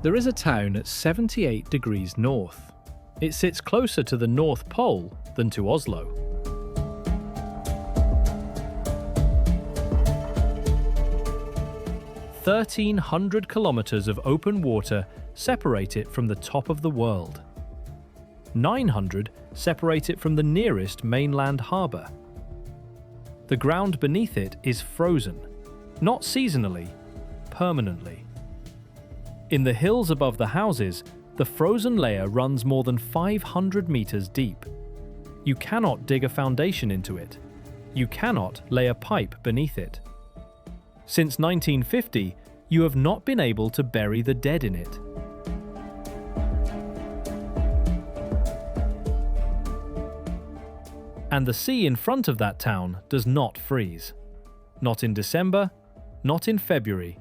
There is a town at 78 degrees north. It sits closer to the North Pole than to Oslo. "1,300 kilometers of open water separate it from the top of the world. 900 separate it from the nearest mainland harbour. The ground beneath it is frozen, not seasonally, permanently. In the hills above the houses, the frozen layer runs more than 500 meters deep. You cannot dig a foundation into it. You cannot lay a pipe beneath it. Since 1950, you have not been able to bury the dead in it. And the sea in front of that town does not freeze. Not in December, not in February,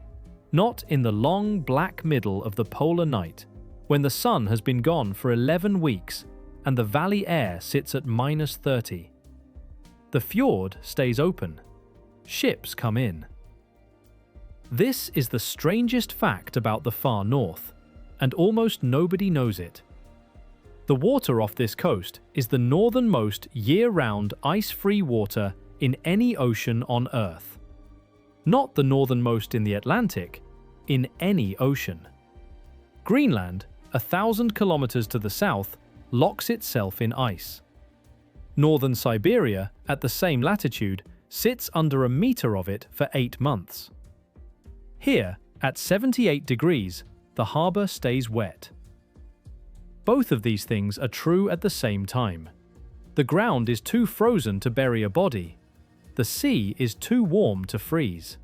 not in the long black middle of the polar night, when the sun has been gone for 11 weeks and the valley air sits at -30. The fjord stays open. Ships come in. This is the strangest fact about the far north, and almost nobody knows it. The water off this coast is the northernmost year-round ice-free water in any ocean on Earth. Not the northernmost in the Atlantic, in any ocean. Greenland, 1,000 kilometers to the south, locks itself in ice. Northern Siberia, at the same latitude, sits under a meter of it for 8 months. Here, at 78 degrees, the harbour stays wet. Both of these things are true at the same time. The ground is too frozen to bury a body. The sea is too warm to freeze.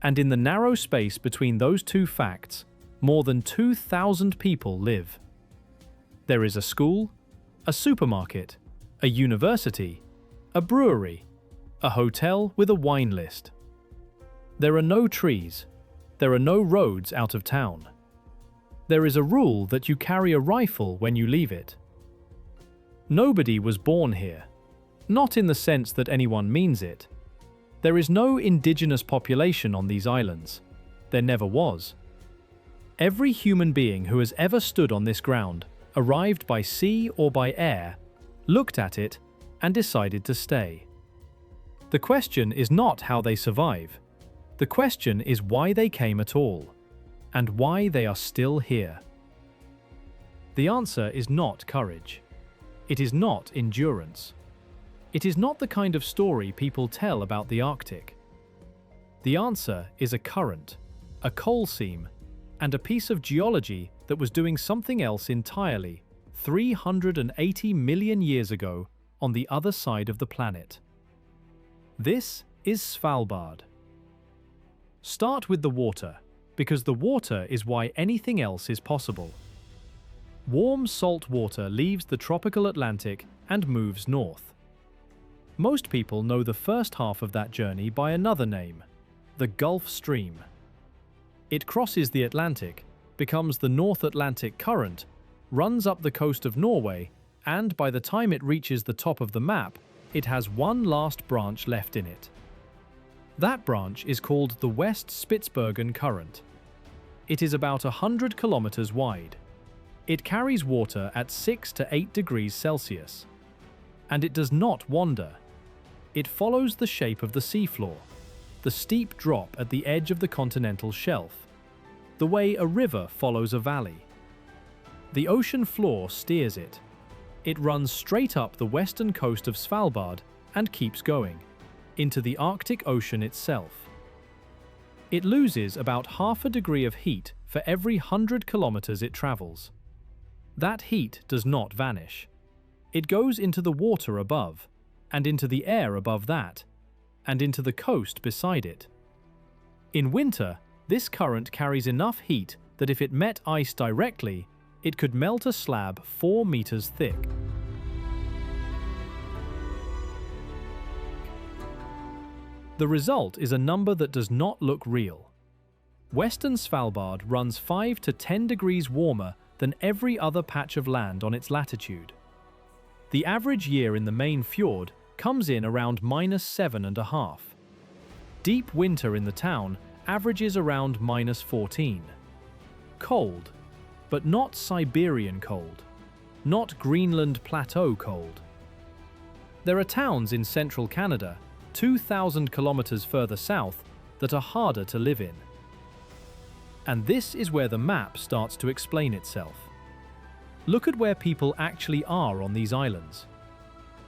And in the narrow space between those two facts, more than 2,000 people live. There is a school, a supermarket, a university, a brewery, a hotel with a wine list. There are no trees. There are no roads out of town. There is a rule that you carry a rifle when you leave it. Nobody was born here, not in the sense that anyone means it. There is no indigenous population on these islands. There never was. Every human being who has ever stood on this ground, arrived by sea or by air, looked at it and decided to stay. The question is not how they survive. The question is why they came at all, and why they are still here. The answer is not courage. It is not endurance. It is not the kind of story people tell about the Arctic. The answer is a current, a coal seam, and a piece of geology that was doing something else entirely 380 million years ago on the other side of the planet. This is Svalbard. Start with the water, because the water is why anything else is possible. Warm salt water leaves the tropical Atlantic and moves north. Most people know the first half of that journey by another name, the Gulf Stream. It crosses the Atlantic, becomes the North Atlantic Current, runs up the coast of Norway, and by the time it reaches the top of the map, it has one last branch left in it. That branch is called the West Spitsbergen Current. It is about 100 kilometers wide. It carries water at 6 to 8 degrees Celsius. And it does not wander. It follows the shape of the seafloor, the steep drop at the edge of the continental shelf, the way a river follows a valley. The ocean floor steers it. It runs straight up the western coast of Svalbard and keeps going, into the Arctic Ocean itself. It loses about half a degree of heat for every 100 kilometers it travels. That heat does not vanish. It goes into the water above, and into the air above that, and into the coast beside it. In winter, this current carries enough heat that if it met ice directly, it could melt a slab 4 meters thick. The result is a number that does not look real. Western Svalbard runs 5 to 10 degrees warmer than every other patch of land on its latitude. The average year in the main fjord comes in around -7.5. Deep winter in the town averages around -14. Cold, but not Siberian cold, not Greenland plateau cold. There are towns in central Canada, 2,000 kilometers further south, that are harder to live in. And this is where the map starts to explain itself. Look at where people actually are on these islands.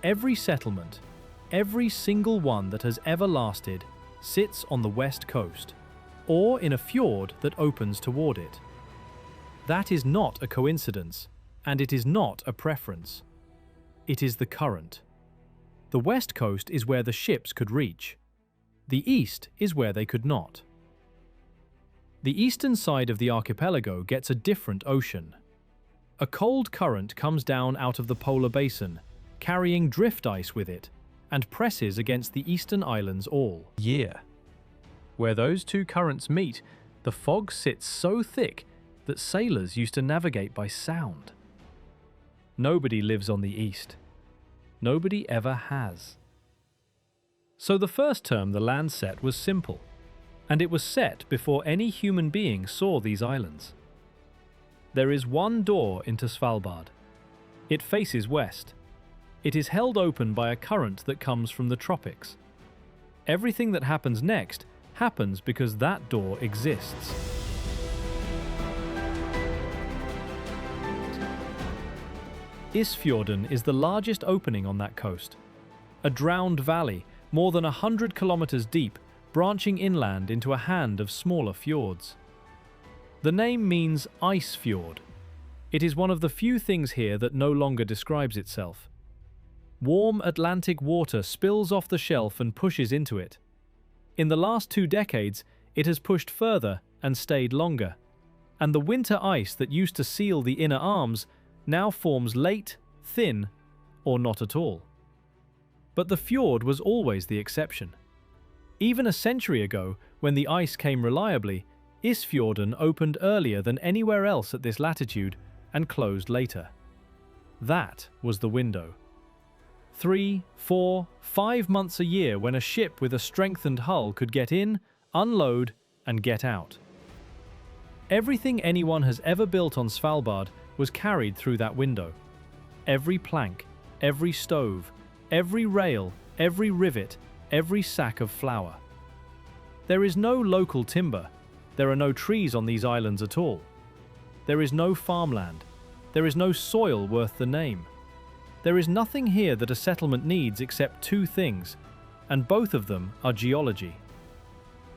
Every settlement, every single one that has ever lasted, sits on the west coast, or in a fjord that opens toward it. That is not a coincidence, and it is not a preference. It is the current. The west coast is where the ships could reach. The east is where they could not. The eastern side of the archipelago gets a different ocean. A cold current comes down out of the polar basin, carrying drift ice with it, and presses against the eastern islands all year. Where those two currents meet, the fog sits so thick that sailors used to navigate by sound. Nobody lives on the east. Nobody ever has. So the first term the land set was simple, and it was set before any human being saw these islands. There is one door into Svalbard. It faces west. It is held open by a current that comes from the tropics. Everything that happens next happens because that door exists. Isfjorden is the largest opening on that coast. A drowned valley, more than 100 kilometers deep, branching inland into a hand of smaller fjords. The name means ice fjord. It is one of the few things here that no longer describes itself. Warm Atlantic water spills off the shelf and pushes into it. In the last 2 decades, it has pushed further and stayed longer, and the winter ice that used to seal the inner arms now forms late, thin, or not at all. But the fjord was always the exception. Even a century ago, when the ice came reliably, Isfjorden opened earlier than anywhere else at this latitude and closed later. That was the window. 3, 4, 5 months a year when a ship with a strengthened hull could get in, unload, and get out. Everything anyone has ever built on Svalbard was carried through that window. Every plank, every stove, every rail, every rivet, every sack of flour. There is no local timber. There are no trees on these islands at all. There is no farmland. There is no soil worth the name. There is nothing here that a settlement needs except 2 things, and both of them are geology.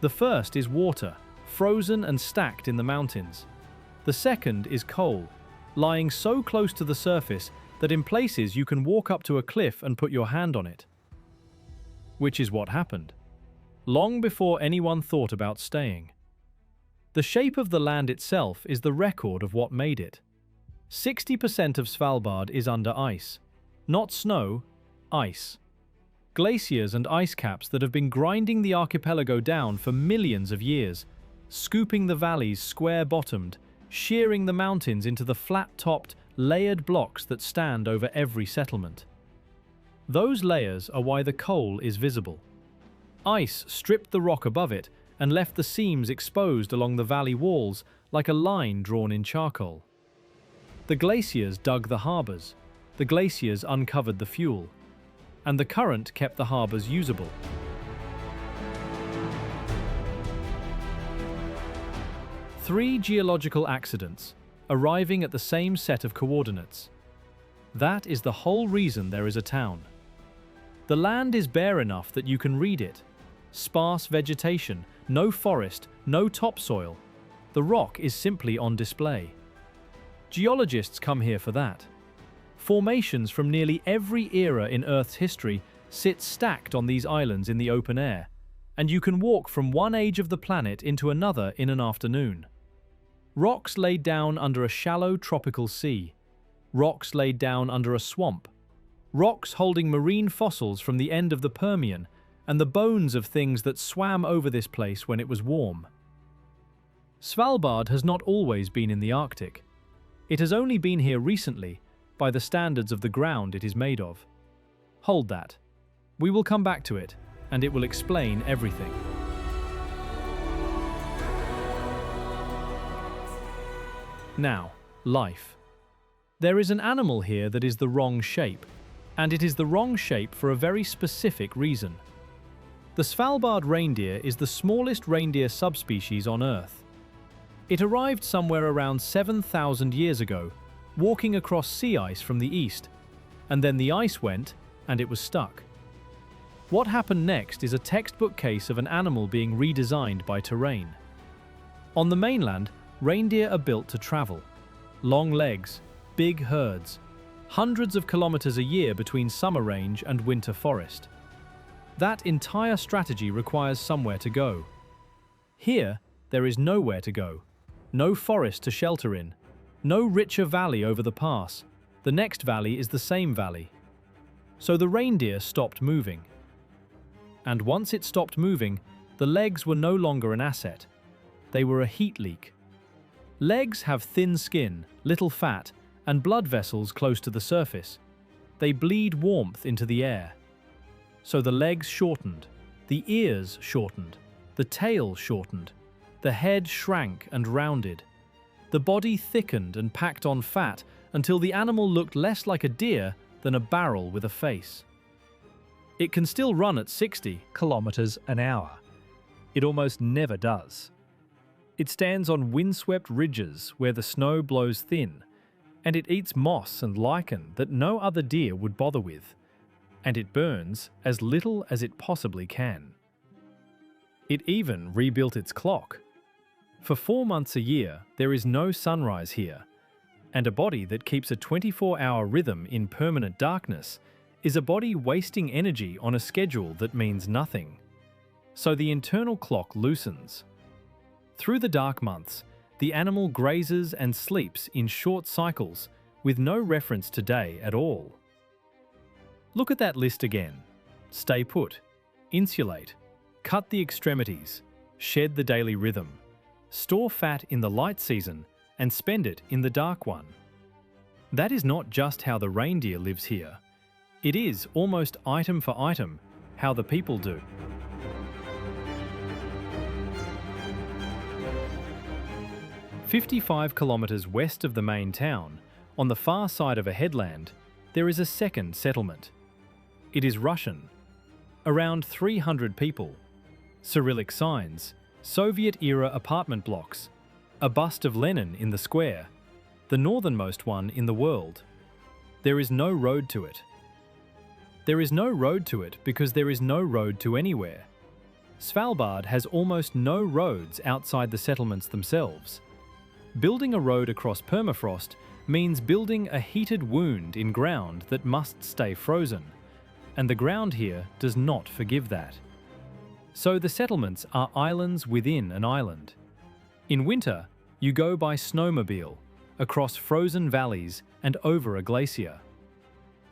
The first is water, frozen and stacked in the mountains. The second is coal, lying so close to the surface that in places you can walk up to a cliff and put your hand on it. Which is what happened, long before anyone thought about staying. The shape of the land itself is the record of what made it. 60% of Svalbard is under ice. Not snow, ice. Glaciers and ice caps that have been grinding the archipelago down for millions of years, scooping the valleys square-bottomed, shearing the mountains into the flat-topped, layered blocks that stand over every settlement. Those layers are why the coal is visible. Ice stripped the rock above it and left the seams exposed along the valley walls like a line drawn in charcoal. The glaciers dug the harbors. The glaciers uncovered the fuel, and the current kept the harbors usable. Three geological accidents, arriving at the same set of coordinates. That is the whole reason there is a town. The land is bare enough that you can read it. Sparse vegetation, no forest, no topsoil. The rock is simply on display. Geologists come here for that. Formations from nearly every era in Earth's history sit stacked on these islands in the open air, and you can walk from one age of the planet into another in an afternoon. Rocks laid down under a shallow tropical sea. Rocks laid down under a swamp. Rocks holding marine fossils from the end of the Permian and the bones of things that swam over this place when it was warm. Svalbard has not always been in the Arctic. It has only been here recently, by the standards of the ground it is made of. Hold that. We will come back to it, and it will explain everything. Now, life. There is an animal here that is the wrong shape, and it is the wrong shape for a very specific reason. The Svalbard reindeer is the smallest reindeer subspecies on Earth. It arrived somewhere around 7,000 years ago, walking across sea ice from the east, and then the ice went and it was stuck. What happened next is a textbook case of an animal being redesigned by terrain. On the mainland, reindeer are built to travel. Long legs, big herds, hundreds of kilometers a year between summer range and winter forest. That entire strategy requires somewhere to go. Here, there is nowhere to go. No forest to shelter in. No richer valley over the pass. The next valley is the same valley. So the reindeer stopped moving. And once it stopped moving, the legs were no longer an asset. They were a heat leak. Legs have thin skin, little fat, and blood vessels close to the surface. They bleed warmth into the air. So the legs shortened, the ears shortened, the tail shortened, the head shrank and rounded. The body thickened and packed on fat until the animal looked less like a deer than a barrel with a face. It can still run at 60 kilometers an hour. It almost never does. It stands on windswept ridges where the snow blows thin, and it eats moss and lichen that no other deer would bother with, and it burns as little as it possibly can. It even rebuilt its clock. For 4 months a year, there is no sunrise here, and a body that keeps a 24-hour rhythm in permanent darkness is a body wasting energy on a schedule that means nothing. So the internal clock loosens. Through the dark months, the animal grazes and sleeps in short cycles with no reference to day at all. Look at that list again. Stay put, insulate, cut the extremities, shed the daily rhythm, store fat in the light season and spend it in the dark one. That is not just how the reindeer lives here. It is, almost item for item, how the people do. "55 kilometers west of the main town, on the far side of a headland, there is a second settlement. It is Russian. Around 300 people. Cyrillic signs, Soviet-era apartment blocks, a bust of Lenin in the square, the northernmost one in the world. There is no road to it. There is no road to it because there is no road to anywhere. Svalbard has almost no roads outside the settlements themselves. Building a road across permafrost means building a heated wound in ground that must stay frozen, and the ground here does not forgive that. So the settlements are islands within an island. In winter, you go by snowmobile, across frozen valleys and over a glacier.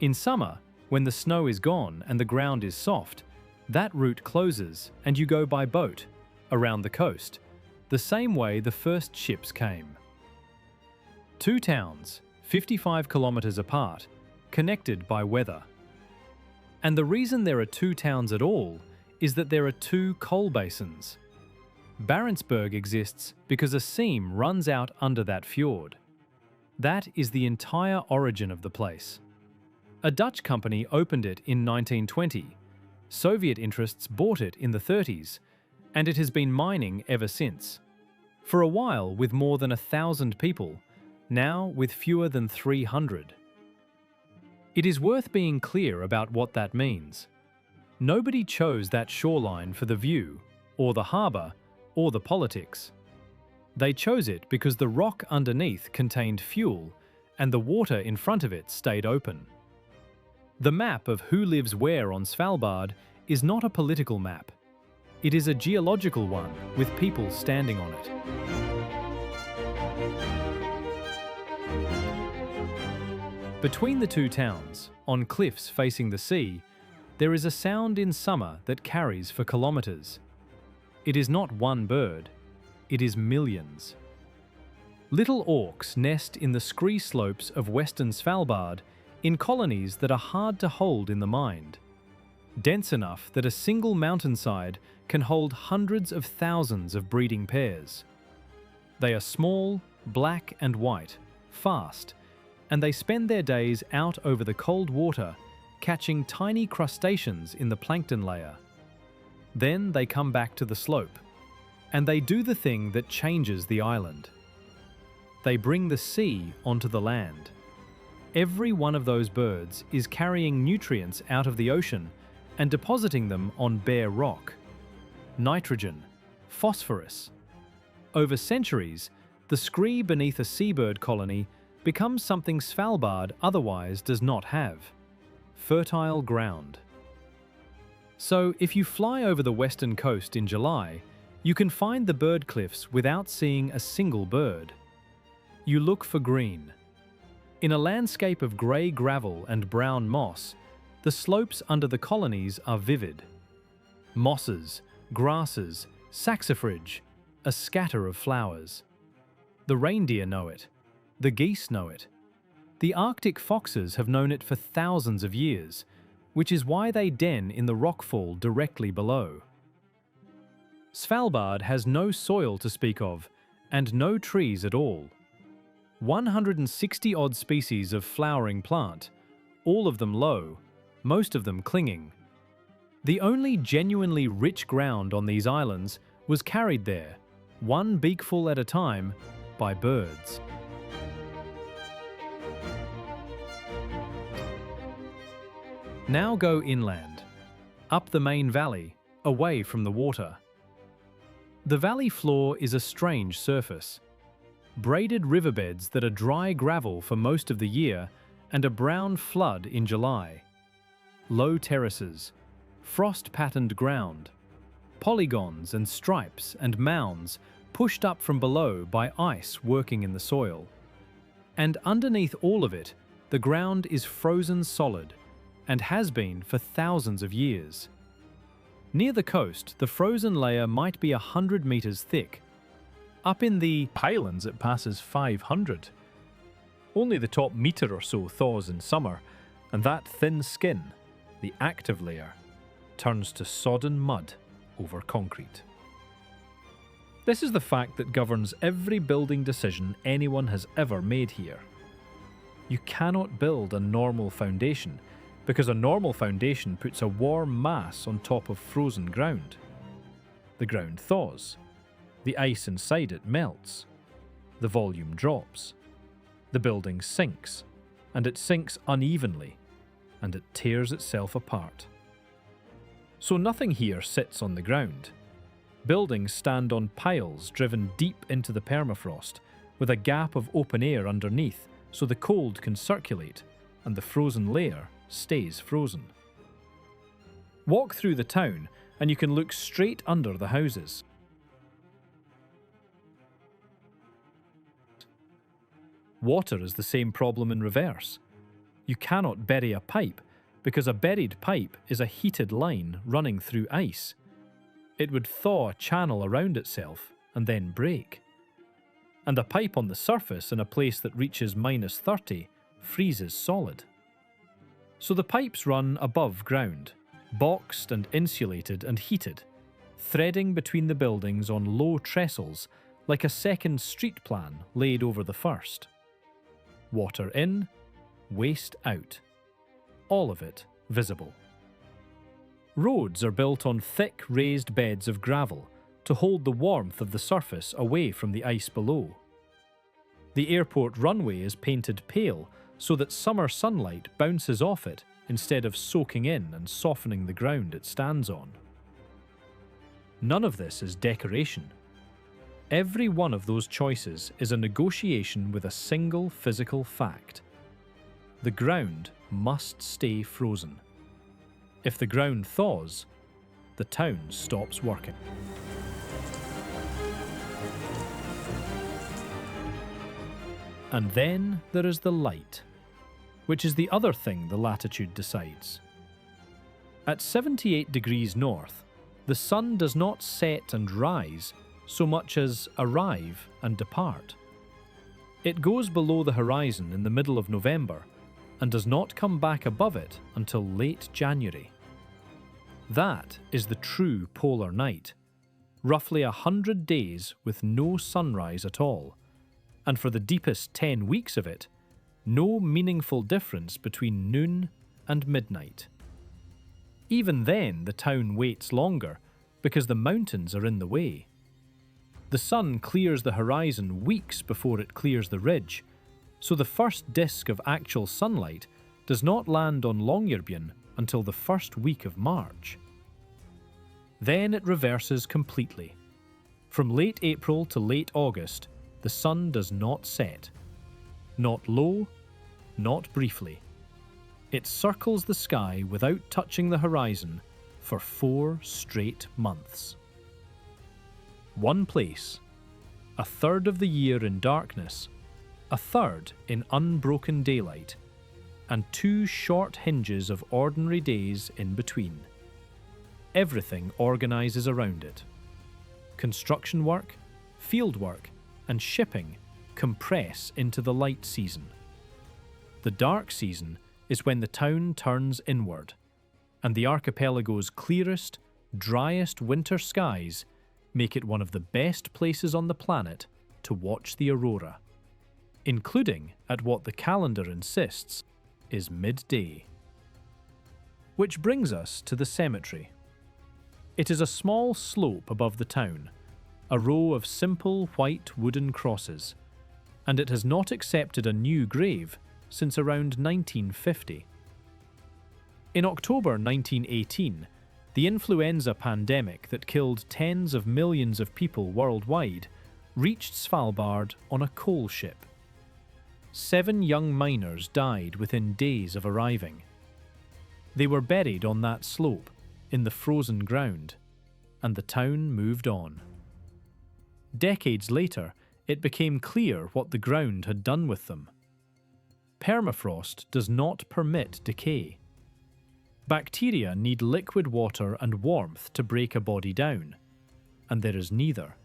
In summer, when the snow is gone and the ground is soft, that route closes and you go by boat, around the coast, the same way the first ships came. 2 towns, 55 kilometers apart, connected by weather. And the reason there are 2 towns at all is that there are 2 coal basins. Barentsburg exists because a seam runs out under that fjord. That is the entire origin of the place. A Dutch company opened it in 1920. Soviet interests bought it in the 30s, and it has been mining ever since. For a while with more than 1,000 people, now with fewer than 300. It is worth being clear about what that means. Nobody chose that shoreline for the view, or the harbour, or the politics. They chose it because the rock underneath contained fuel, and the water in front of it stayed open. The map of who lives where on Svalbard is not a political map. It is a geological one with people standing on it. Between the 2 towns, on cliffs facing the sea, there is a sound in summer that carries for kilometers. It is not one bird, it is millions. Little auks nest in the scree slopes of western Svalbard in colonies that are hard to hold in the mind. Dense enough that a single mountainside can hold hundreds of thousands of breeding pairs. They are small, black and white, fast, and they spend their days out over the cold water, catching tiny crustaceans in the plankton layer. Then they come back to the slope, and they do the thing that changes the island. They bring the sea onto the land. Every one of those birds is carrying nutrients out of the ocean and depositing them on bare rock. Nitrogen, phosphorus. Over centuries, the scree beneath a seabird colony becomes something Svalbard otherwise does not have: fertile ground. So, if you fly over the western coast in July, you can find the bird cliffs without seeing a single bird. You look for green. In a landscape of grey gravel and brown moss, the slopes under the colonies are vivid. Mosses, grasses, saxifrage, a scatter of flowers. The reindeer know it. The geese know it. The Arctic foxes have known it for thousands of years, which is why they den in the rockfall directly below. Svalbard has no soil to speak of, and no trees at all. 160-odd species of flowering plant, all of them low, most of them clinging. The only genuinely rich ground on these islands was carried there, one beakful at a time, by birds. Now go inland, up the main valley, away from the water. The valley floor is a strange surface. Braided riverbeds that are dry gravel for most of the year and a brown flood in July. Low terraces, frost-patterned ground, polygons and stripes and mounds pushed up from below by ice working in the soil. And underneath all of it, the ground is frozen solid and has been for thousands of years. Near the coast, the frozen layer might be 100 meters thick. Up in the highlands it passes 500. Only the top meter or so thaws in summer, and that thin skin, the active layer, turns to sodden mud over concrete. This is the fact that governs every building decision anyone has ever made here. You cannot build a normal foundation, because a normal foundation puts a warm mass on top of frozen ground. The ground thaws. The ice inside it melts. The volume drops. The building sinks, and it sinks unevenly, and it tears itself apart. So nothing here sits on the ground. Buildings stand on piles driven deep into the permafrost, with a gap of open air underneath so the cold can circulate and the frozen layer stays frozen. Walk through the town and you can look straight under the houses. Water is the same problem in reverse. You cannot bury a pipe because a buried pipe is a heated line running through ice. It would thaw a channel around itself and then break. And a pipe on the surface in a place that reaches -30 freezes solid. So the pipes run above ground, boxed and insulated and heated, threading between the buildings on low trestles like a second street plan laid over the first. Water in, waste out. All of it visible. Roads are built on thick raised beds of gravel to hold the warmth of the surface away from the ice below. The airport runway is painted pale so that summer sunlight bounces off it instead of soaking in and softening the ground it stands on. None of this is decoration. Every one of those choices is a negotiation with a single physical fact. The ground must stay frozen. If the ground thaws, the town stops working. And then there is the light, which is the other thing the latitude decides. At 78 degrees north, the sun does not set and rise so much as arrive and depart. It goes below the horizon in the middle of November and does not come back above it until late January. That is the true polar night, roughly 100 days with no sunrise at all, and for the deepest 10 weeks of it, no meaningful difference between noon and midnight. Even then, the town waits longer because the mountains are in the way. The sun clears the horizon weeks before it clears the ridge, so the first disk of actual sunlight does not land on Longyearbyen until the first week of March. Then it reverses completely. From late April to late August, the sun does not set. Not low, not briefly. It circles the sky without touching the horizon for 4 straight months. One place, a third of the year in darkness, a third in unbroken daylight, and 2 short hinges of ordinary days in between. Everything organises around it. Construction work, field work, and shipping compress into the light season. The dark season is when the town turns inward, and the archipelago's clearest, driest winter skies make it one of the best places on the planet to watch the aurora, including at what the calendar insists is midday. Which brings us to the cemetery. It is a small slope above the town, a row of simple white wooden crosses, and it has not accepted a new grave since around 1950. In October 1918, the influenza pandemic that killed tens of millions of people worldwide reached Svalbard on a coal ship. 7 young miners died within days of arriving. They were buried on that slope, in the frozen ground, and the town moved on. Decades later, it became clear what the ground had done with them. Permafrost does not permit decay. Bacteria need liquid water and warmth to break a body down, and there is neither.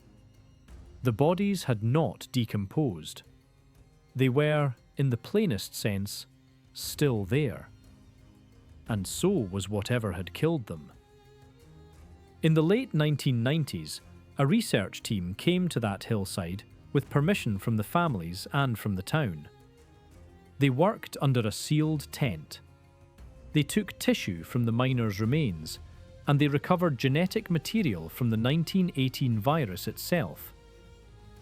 The bodies had not decomposed. They were, in the plainest sense, still there. And so was whatever had killed them. In the late 1990s, a research team came to that hillside with permission from the families and from the town. They worked under a sealed tent. They took tissue from the miners' remains, and they recovered genetic material from the 1918 virus itself.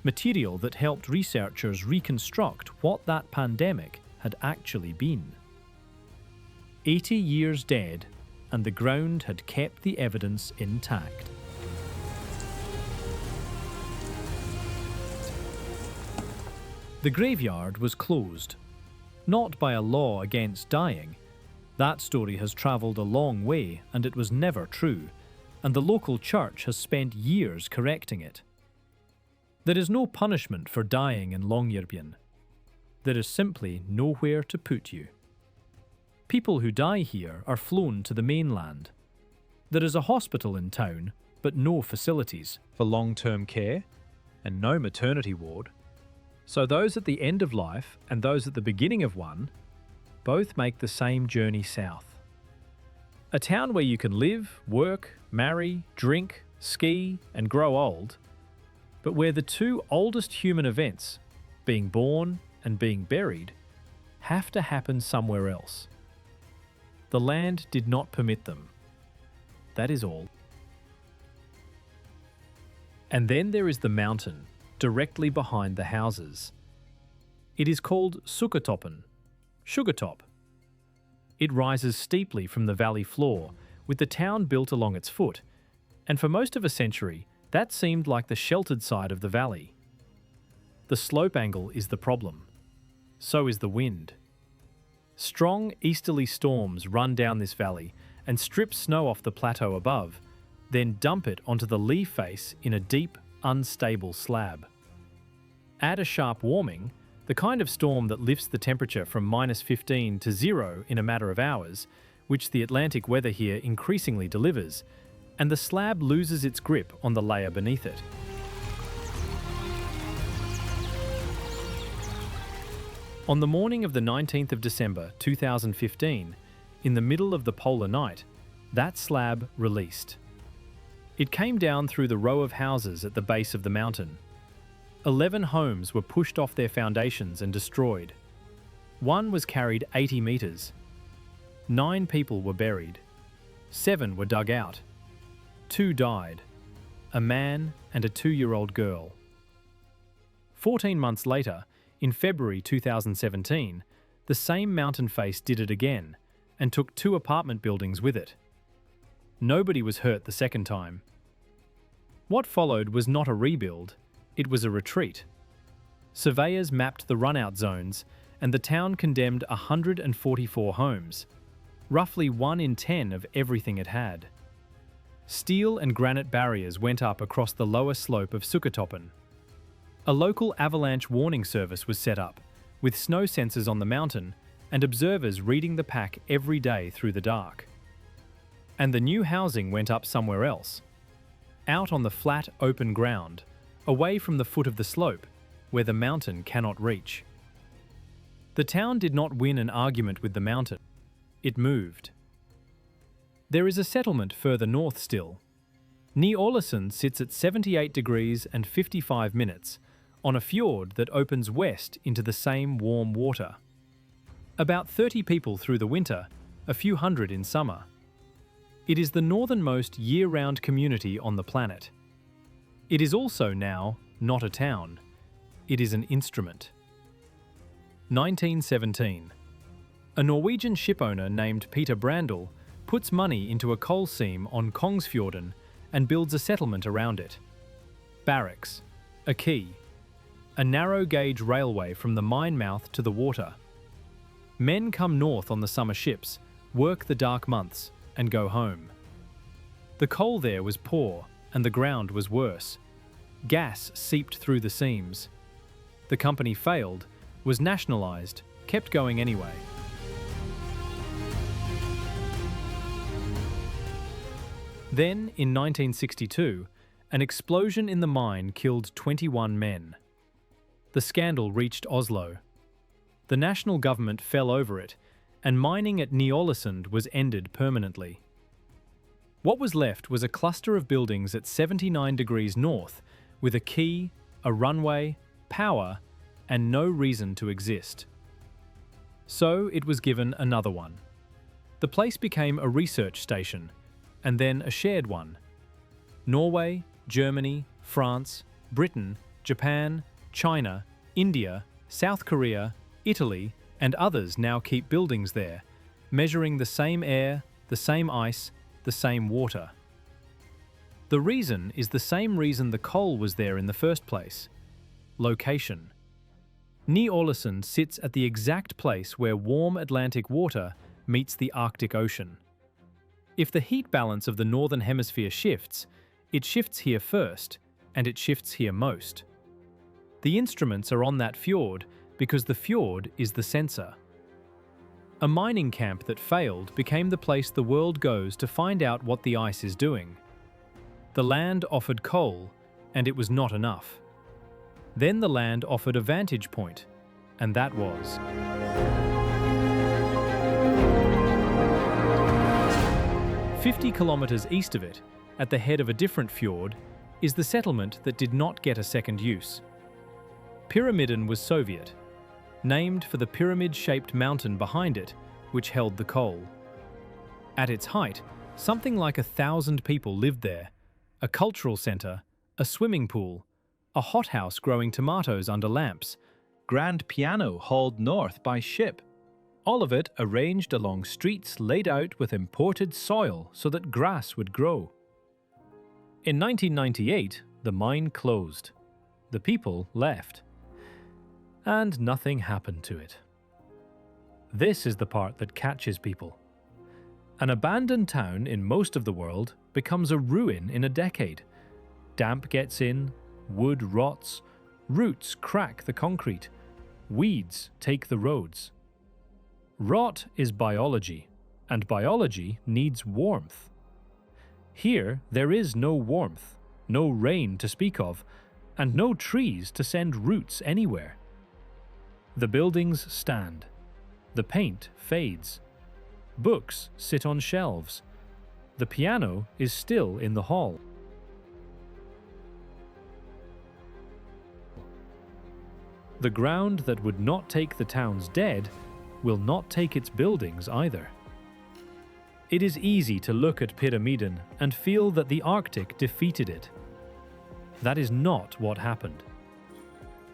Material that helped researchers reconstruct what that pandemic had actually been. 80 years dead, and the ground had kept the evidence intact. The graveyard was closed, not by a law against dying. That story has travelled a long way, and it was never true, and the local church has spent years correcting it. There is no punishment for dying in Longyearbyen. There is simply nowhere to put you. People who die here are flown to the mainland. There is a hospital in town, but no facilities for long-term care, and no maternity ward. So those at the end of life and those at the beginning of one both make the same journey south. A town where you can live, work, marry, drink, ski, and grow old, but where the 2 oldest human events, being born and being buried, have to happen somewhere else. The land did not permit them. That is all. And then there is the mountain, directly behind the houses. It is called Sukkertoppen, Sugartop. It rises steeply from the valley floor, with the town built along its foot, and for most of a century, that seemed like the sheltered side of the valley. The slope angle is the problem. So is the wind. Strong easterly storms run down this valley and strip snow off the plateau above, then dump it onto the lee face in a deep, unstable slab. Add a sharp warming, the kind of storm that lifts the temperature from -15 to 0 in a matter of hours, which the Atlantic weather here increasingly delivers, and the slab loses its grip on the layer beneath it. On the morning of the 19th of December 2015, in the middle of the polar night, that slab released. It came down through the row of houses at the base of the mountain. 11 homes were pushed off their foundations and destroyed. One was carried 80 meters. 9 people were buried. 7 were dug out. 2 died, a man and a 2-year-old girl. 14 months later, in February 2017, the same mountain face did it again and took 2 apartment buildings with it. Nobody was hurt the second time. What followed was not a rebuild, it was a retreat. Surveyors mapped the run-out zones, and the town condemned 144 homes, roughly 1 in 10 of everything it had. Steel and granite barriers went up across the lower slope of Sukhothopin. A local avalanche warning service was set up, with snow sensors on the mountain and observers reading the pack every day through the dark. And the new housing went up somewhere else, out on the flat, open ground, away from the foot of the slope, where the mountain cannot reach. The town did not win an argument with the mountain. It moved. There is a settlement further north still. Ny-Ålesund sits at 78 degrees and 55 minutes on a fjord that opens west into the same warm water. About 30 people through the winter, a few hundred in summer. It is the northernmost year-round community on the planet. It is also now not a town. It is an instrument. 1917. A Norwegian shipowner named Peter Brandel puts money into a coal seam on Kongsfjorden and builds a settlement around it. Barracks, a quay, a narrow-gauge railway from the mine mouth to the water. Men come north on the summer ships, work the dark months, and go home. The coal there was poor, and the ground was worse. Gas seeped through the seams. The company failed, was nationalised, kept going anyway. Then, in 1962, an explosion in the mine killed 21 men. The scandal reached Oslo. The national government fell over it, and mining at Ny-Ålesund was ended permanently. What was left was a cluster of buildings at 79 degrees north, with a quay, a runway, power, and no reason to exist. So it was given another one. The place became a research station, and then a shared one. Norway, Germany, France, Britain, Japan, China, India, South Korea, Italy, and others now keep buildings there, measuring the same air, the same ice, the same water. The reason is the same reason the coal was there in the first place: location. Ny-Ålesund sits at the exact place where warm Atlantic water meets the Arctic Ocean. If the heat balance of the northern hemisphere shifts, it shifts here first, and it shifts here most. The instruments are on that fjord because the fjord is the sensor. A mining camp that failed became the place the world goes to find out what the ice is doing. The land offered coal, and it was not enough. Then the land offered a vantage point, and that was 50 kilometers east of it, at the head of a different fjord, is the settlement that did not get a second use. Pyramiden was Soviet, named for the pyramid-shaped mountain behind it, which held the coal. At its height, something like 1,000 people lived there, a cultural centre, a swimming pool, a hothouse growing tomatoes under lamps, grand piano hauled north by ship, all of it arranged along streets laid out with imported soil so that grass would grow. In 1998, the mine closed. The people left. And nothing happened to it. This is the part that catches people. An abandoned town in most of the world becomes a ruin in a decade. Damp gets in, wood rots, roots crack the concrete, weeds take the roads. Rot is biology, and biology needs warmth. Here there is no warmth, no rain to speak of, and no trees to send roots anywhere. The buildings stand. The paint fades. Books sit on shelves. The piano is still in the hall. The ground that would not take the town's dead will not take its buildings either. It is easy to look at Pyramiden and feel that the Arctic defeated it. That is not what happened.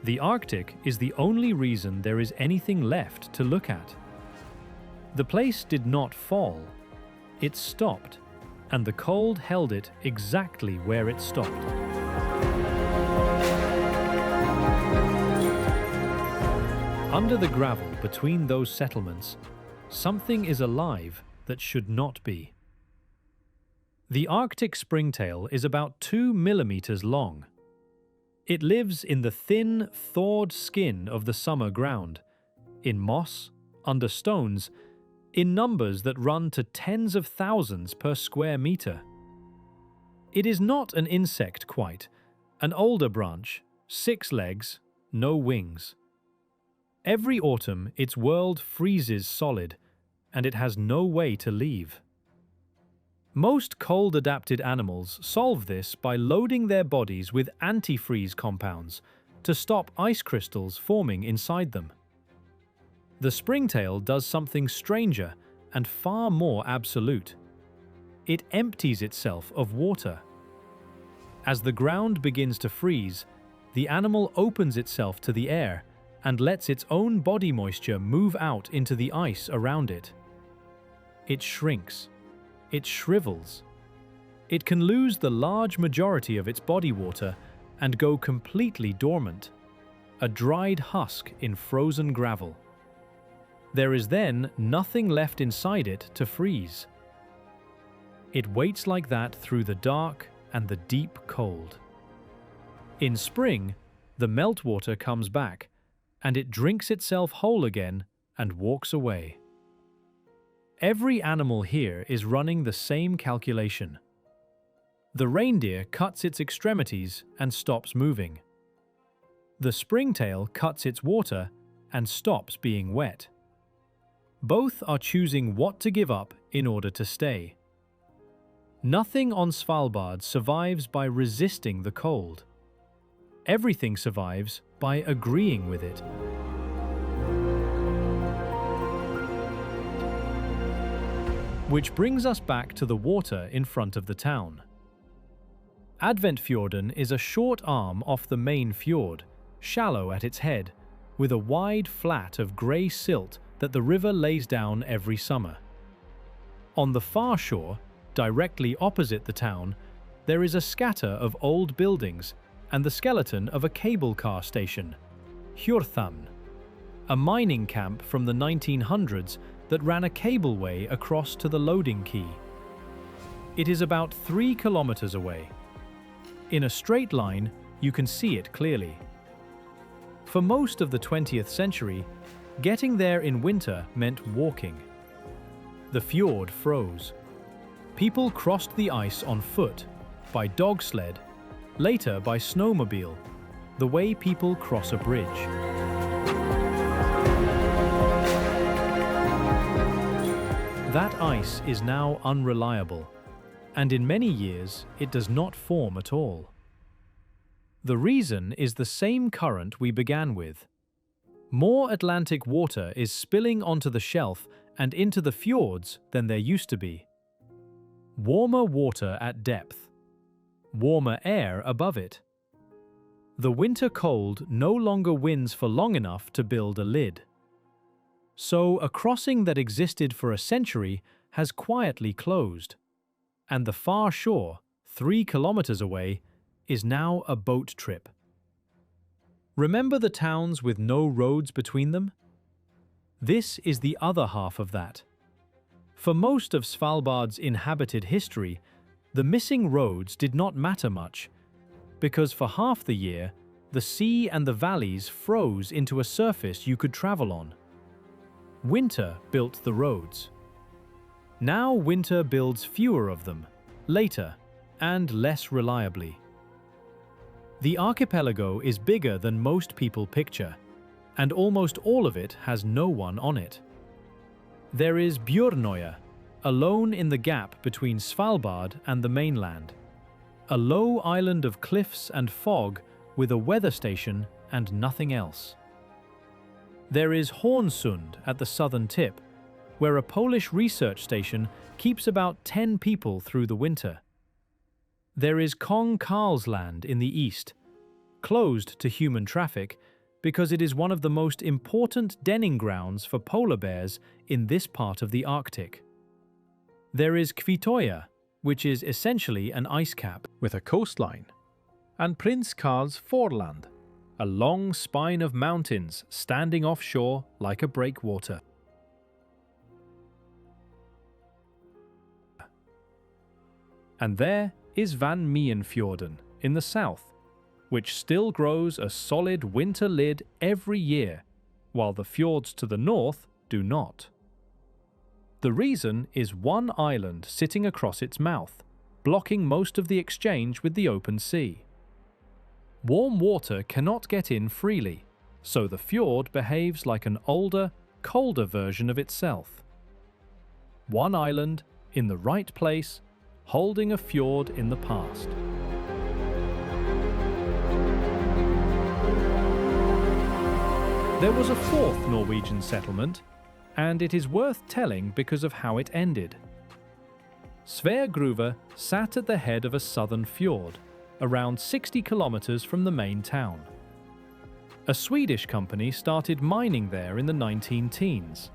The Arctic is the only reason there is anything left to look at. The place did not fall. It stopped, and the cold held it exactly where it stopped. Under the gravel between those settlements, something is alive that should not be. The Arctic springtail is about 2 millimeters long. It lives in the thin, thawed skin of the summer ground, in moss, under stones, in numbers that run to tens of thousands per square meter. It is not an insect quite, an older branch, 6 legs, no wings. Every autumn its world freezes solid, and it has no way to leave. Most cold-adapted animals solve this by loading their bodies with antifreeze compounds to stop ice crystals forming inside them. The springtail does something stranger and far more absolute. It empties itself of water. As the ground begins to freeze, the animal opens itself to the air and lets its own body moisture move out into the ice around it. It shrinks. It shrivels. It can lose the large majority of its body water and go completely dormant, a dried husk in frozen gravel. There is then nothing left inside it to freeze. It waits like that through the dark and the deep cold. In spring, the meltwater comes back, and it drinks itself whole again and walks away. Every animal here is running the same calculation. The reindeer cuts its extremities and stops moving. The springtail cuts its water and stops being wet. Both are choosing what to give up in order to stay. Nothing on Svalbard survives by resisting the cold. Everything survives by agreeing with it. Which brings us back to the water in front of the town. Adventfjorden is a short arm off the main fjord, shallow at its head, with a wide flat of grey silt that the river lays down every summer. On the far shore, directly opposite the town, there is a scatter of old buildings and the skeleton of a cable car station, Hjorthamn, a mining camp from the 1900s that ran a cableway across to the loading quay. It is about 3 kilometers away. In a straight line, you can see it clearly. For most of the 20th century, getting there in winter meant walking. The fjord froze. People crossed the ice on foot, by dog sled, later by snowmobile, the way people cross a bridge. That ice is now unreliable, and in many years it does not form at all. The reason is the same current we began with. More Atlantic water is spilling onto the shelf and into the fjords than there used to be. Warmer water at depth. Warmer air above it. The winter cold no longer wins for long enough to build a lid. So a crossing that existed for a century has quietly closed, and the far shore, 3 kilometers away, is now a boat trip. Remember the towns with no roads between them? This is the other half of that. For most of Svalbard's inhabited history, the missing roads did not matter much, because for half the year, the sea and the valleys froze into a surface you could travel on. Winter built the roads. Now winter builds fewer of them, later, and less reliably. The archipelago is bigger than most people picture, and almost all of it has no one on it. There is Bjørnøya, alone in the gap between Svalbard and the mainland, a low island of cliffs and fog with a weather station and nothing else. There is Hornsund at the southern tip, where a Polish research station keeps about 10 people through the winter. There is Kong Karlsland in the east, closed to human traffic because it is one of the most important denning grounds for polar bears in this part of the Arctic. There is Kvitoya, which is essentially an ice cap with a coastline, and Prince Karls Forland, a long spine of mountains standing offshore like a breakwater. And there is Van Meyenfjorden in the south, which still grows a solid winter lid every year, while the fjords to the north do not. The reason is one island sitting across its mouth, blocking most of the exchange with the open sea. Warm water cannot get in freely, so the fjord behaves like an older, colder version of itself. One island, in the right place, holding a fjord in the past. There was a fourth Norwegian settlement, and it is worth telling because of how it ended. Sverdruv sat at the head of a southern fjord, around 60 kilometers from the main town. A Swedish company started mining there in the 19-teens.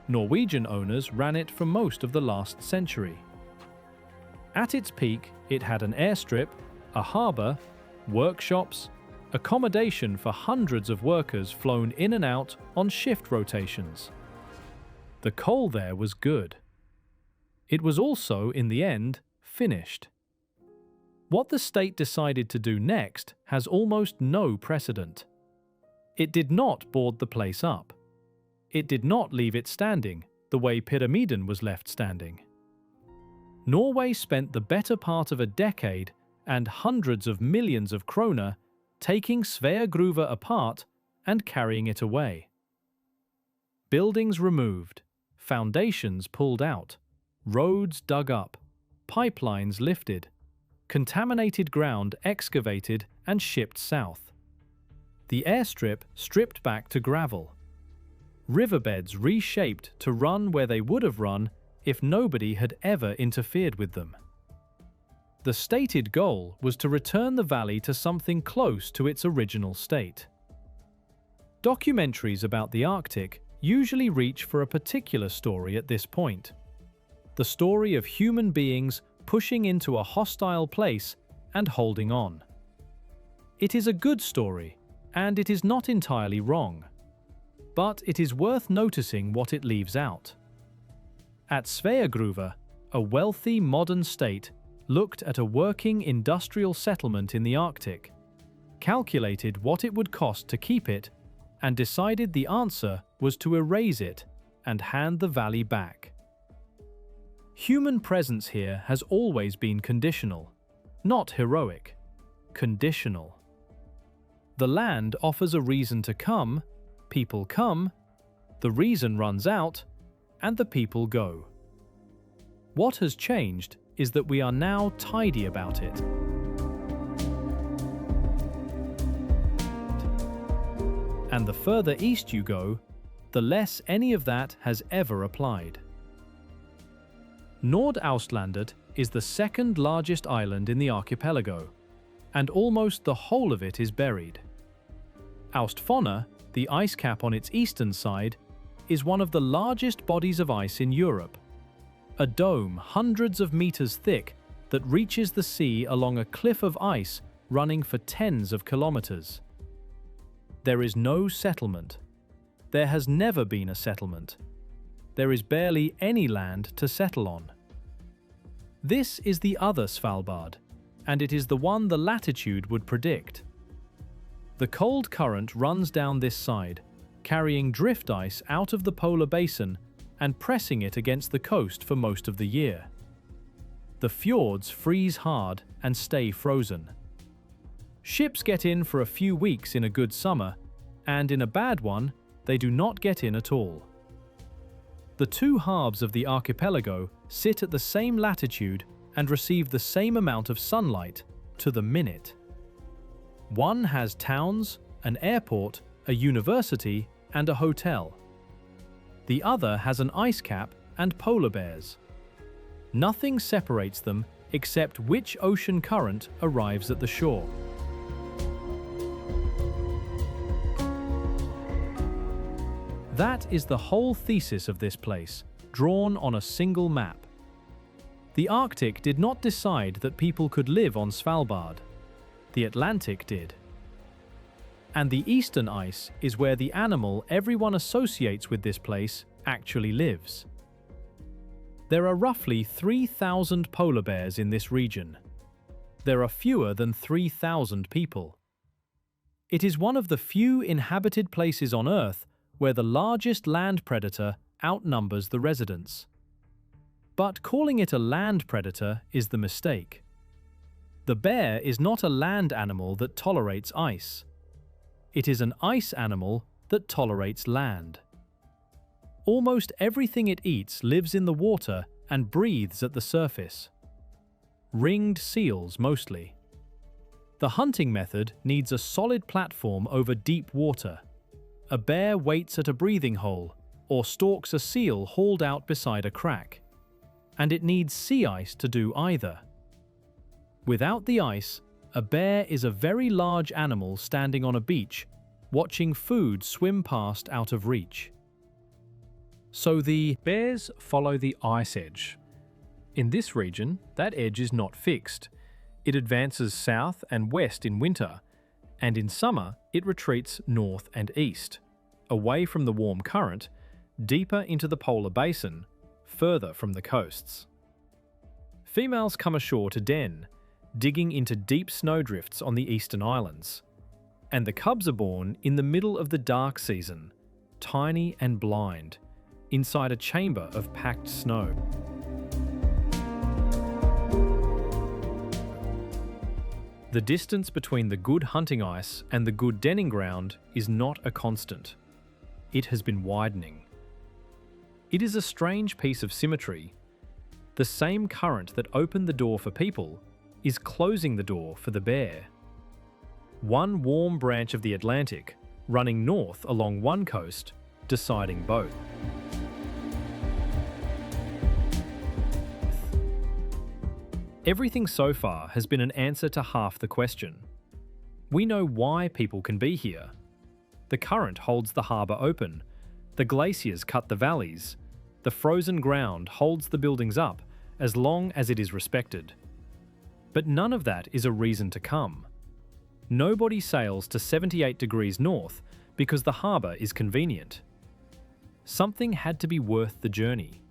Norwegian owners ran it for most of the last century. At its peak, it had an airstrip, a harbour, workshops, accommodation for hundreds of workers flown in and out on shift rotations. The coal there was good. It was also, in the end, finished. What the state decided to do next has almost no precedent. It did not board the place up. It did not leave it standing the way Pyramiden was left standing. Norway spent the better part of a decade and hundreds of millions of kroner taking Sverdruv apart and carrying it away. Buildings removed, foundations pulled out, roads dug up, pipelines lifted, contaminated ground excavated and shipped south. The airstrip stripped back to gravel. Riverbeds reshaped to run where they would have run if nobody had ever interfered with them. The stated goal was to return the valley to something close to its original state. Documentaries about the Arctic usually reach for a particular story at this point. The story of human beings pushing into a hostile place and holding on. It is a good story, and it is not entirely wrong. But it is worth noticing what it leaves out. At Sverdruv, a wealthy modern state looked at a working industrial settlement in the Arctic, calculated what it would cost to keep it, and decided the answer was to erase it and hand the valley back. Human presence here has always been conditional, not heroic, conditional. The land offers a reason to come, people come, the reason runs out, and the people go. What has changed is that we are now tidy about it. And the further east you go, the less any of that has ever applied. Nordaustlandet is the second largest island in the archipelago, and almost the whole of it is buried. Austfonna, the ice cap on its eastern side, is one of the largest bodies of ice in Europe, a dome hundreds of meters thick that reaches the sea along a cliff of ice running for tens of kilometers. There is no settlement. There has never been a settlement. There is barely any land to settle on. This is the other Svalbard, and it is the one the latitude would predict. The cold current runs down this side, carrying drift ice out of the polar basin and pressing it against the coast for most of the year. The fjords freeze hard and stay frozen. Ships get in for a few weeks in a good summer, and in a bad one, they do not get in at all. The two halves of the archipelago sit at the same latitude and receive the same amount of sunlight to the minute. One has towns, an airport, a university, and a hotel. The other has an ice cap and polar bears. Nothing separates them except which ocean current arrives at the shore. That is the whole thesis of this place, drawn on a single map. The Arctic did not decide that people could live on Svalbard. The Atlantic did. And the eastern ice is where the animal everyone associates with this place actually lives. There are roughly 3,000 polar bears in this region. There are fewer than 3,000 people. It is one of the few inhabited places on Earth where the largest land predator outnumbers the residents. But calling it a land predator is the mistake. The bear is not a land animal that tolerates ice. It is an ice animal that tolerates land. Almost everything it eats lives in the water and breathes at the surface. Ringed seals mostly. The hunting method needs a solid platform over deep water. A bear waits at a breathing hole or stalks a seal hauled out beside a crack. And it needs sea ice to do either. Without the ice, a bear is a very large animal standing on a beach, watching food swim past out of reach. So the bears follow the ice edge. In this region, that edge is not fixed. It advances south and west in winter, and in summer it retreats north and east, away from the warm current, deeper into the polar basin, further from the coasts. Females come ashore to den, digging into deep snowdrifts on the eastern islands. And the cubs are born in the middle of the dark season, tiny and blind, inside a chamber of packed snow. The distance between the good hunting ice and the good denning ground is not a constant. It has been widening. It is a strange piece of symmetry. The same current that opened the door for people is closing the door for the bear. One warm branch of the Atlantic, running north along one coast, deciding both. Everything so far has been an answer to half the question. We know why people can be here. The current holds the harbour open, the glaciers cut the valleys, the frozen ground holds the buildings up as long as it is respected. But none of that is a reason to come. Nobody sails to 78 degrees north because the harbour is convenient. Something had to be worth the journey.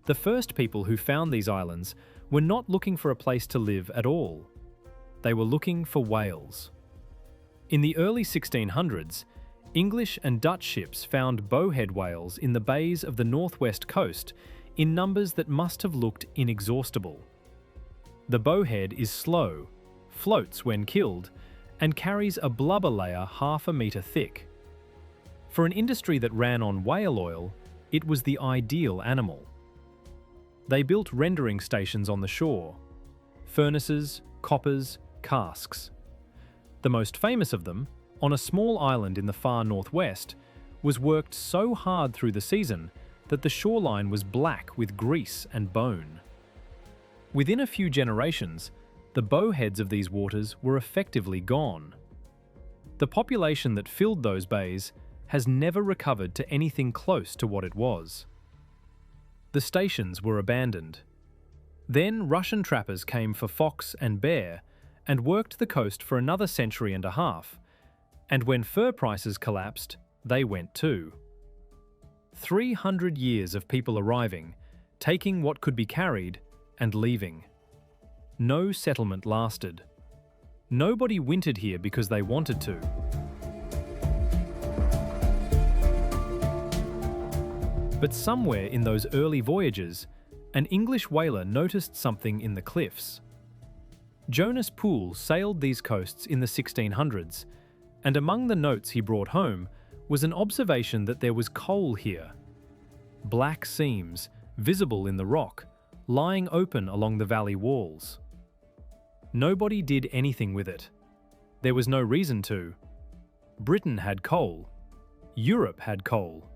The first people who found these islands were not looking for a place to live at all. They were looking for whales. In the early 1600s, English and Dutch ships found bowhead whales in the bays of the northwest coast in numbers that must have looked inexhaustible. The bowhead is slow, floats when killed, and carries a blubber layer half a metre thick. For an industry that ran on whale oil, it was the ideal animal. They built rendering stations on the shore, furnaces, coppers, casks. The most famous of them, on a small island in the far northwest, was worked so hard through the season that the shoreline was black with grease and bone. Within a few generations, the bowheads of these waters were effectively gone. The population that filled those bays has never recovered to anything close to what it was. The stations were abandoned. Then Russian trappers came for fox and bear and worked the coast for another century and a half, and when fur prices collapsed, they went too. 300 years of people arriving, taking what could be carried, and leaving. No settlement lasted. Nobody wintered here because they wanted to. But somewhere in those early voyages, an English whaler noticed something in the cliffs. Jonas Poole sailed these coasts in the 1600s, and among the notes he brought home was an observation that there was coal here. Black seams, visible in the rock, lying open along the valley walls. Nobody did anything with it. There was no reason to. Britain had coal. Europe had coal.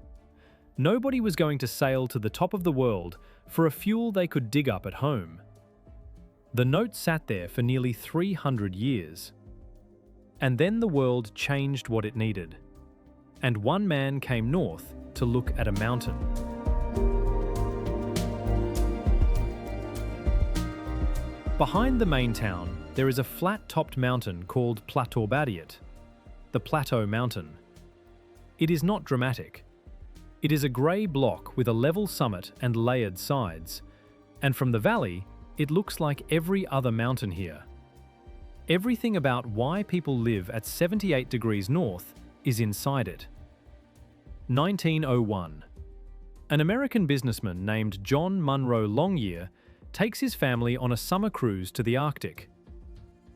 Nobody was going to sail to the top of the world for a fuel they could dig up at home. The note sat there for nearly 300 years. And then the world changed what it needed. And one man came north to look at a mountain. Behind the main town, there is a flat-topped mountain called Plateau Barriet, the Plateau Mountain. It is not dramatic. It is a grey block with a level summit and layered sides, and from the valley, it looks like every other mountain here. Everything about why people live at 78 degrees north is inside it. 1901. An American businessman named John Munro Longyear takes his family on a summer cruise to the Arctic.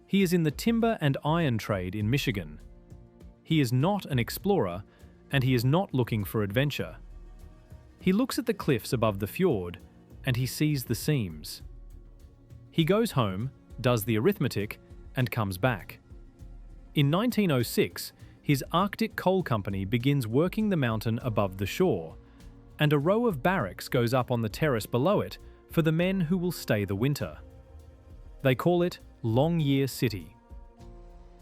He is in the timber and iron trade in Michigan. He is not an explorer, and he is not looking for adventure. He looks at the cliffs above the fjord, and he sees the seams. He goes home, does the arithmetic, and comes back. In 1906, his Arctic coal company begins working the mountain above the shore, and a row of barracks goes up on the terrace below it for the men who will stay the winter. They call it Longyear City.